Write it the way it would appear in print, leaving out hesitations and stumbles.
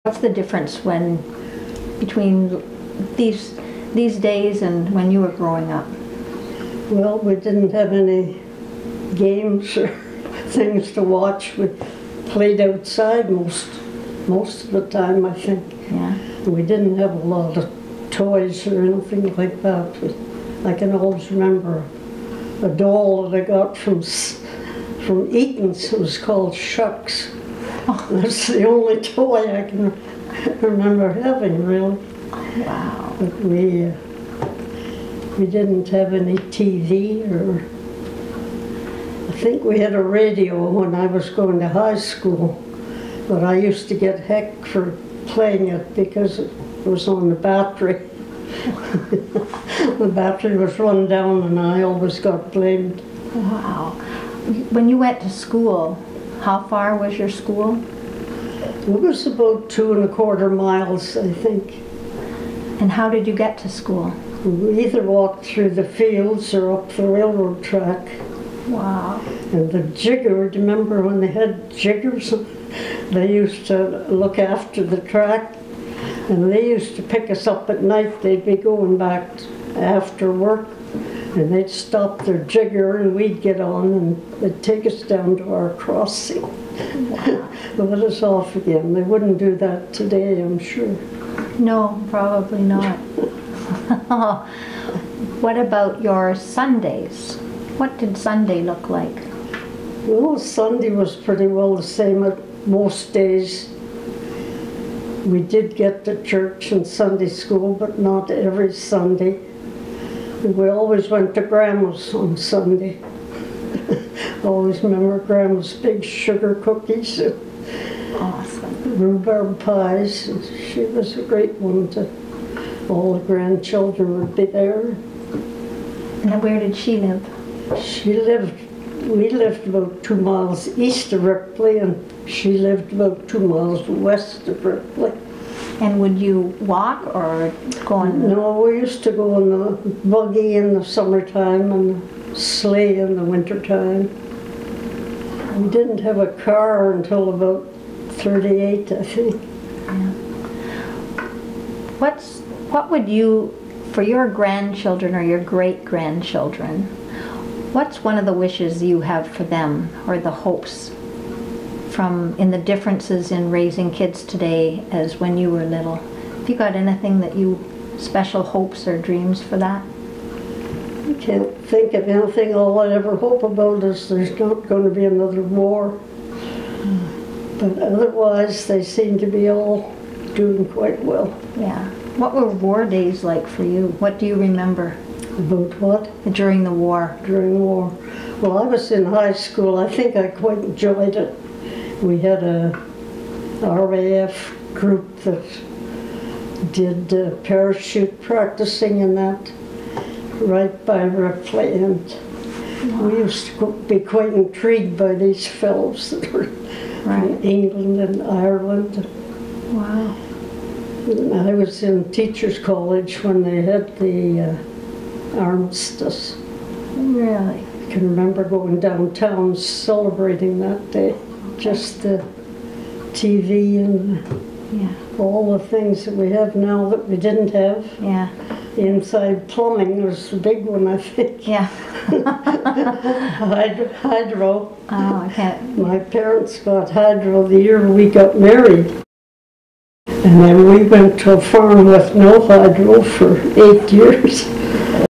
What's the difference between these days and when you were growing up? Well, we didn't have any games or things to watch. We played outside most of the time, I think. Yeah. We didn't have a lot of toys or anything like that. I can always remember a doll that I got from Eaton's. It was called Shucks. Oh. That's the only toy I can remember having, really. Wow. But we didn't have any TV, or I think we had a radio when I was going to high school, but I used to get heck for playing it because it was on the battery. The battery was run down and I always got blamed. Wow. When you went to school, how far was your school? It was about 2¼ miles, I think. And how did you get to school? We either walked through the fields or up the railroad track. Wow. And the jigger, do you remember when they had jiggers? They used to look after the track, and they used to pick us up at night. They'd be going back after work, and they'd stop their jigger and we'd get on and they'd take us down to our crossing. Wow. Let us off again. They wouldn't do that today, I'm sure. No, probably not. What about your Sundays? What did Sunday look like? Well, Sunday was pretty well the same at most days. We did get to church and Sunday school, but not every Sunday. We always went to Grandma's on Sunday. Always remember Grandma's big sugar cookies. Awesome. Rhubarb pies. She was a great one. All the grandchildren would be there. And where did she live? We lived about 2 miles east of Ripley, and she lived about 2 miles west of Ripley. And would you walk or go on? No, we used to go in the buggy in the summertime and the sleigh in the wintertime. We didn't have a car until about 38, I think. Yeah. What would you, for your grandchildren or your great-grandchildren, what's one of the wishes you have for them, or the hopes in the differences in raising kids today as when you were little? Have you got anything special hopes or dreams for that? I can't think of anything. All I ever hope about is there's not going to be another war. But otherwise, they seem to be all doing quite well. Yeah. What were war days like for you? What do you remember? About what? During the war. During the war. Well, I was in high school. I think I quite enjoyed it. We had a RAF group that did parachute practicing and that right by Ripley, and we used to be quite intrigued by these fellows that were from England and Ireland. Wow. I was in Teachers College when they had the armistice. Really? I can remember going downtown celebrating that day. Just the TV and all the things that we have now that we didn't have. Yeah. Inside plumbing was the big one, I think. Yeah. Hydro. Oh, I can't. My parents got hydro the year we got married. And then we went to a farm with no hydro for 8 years.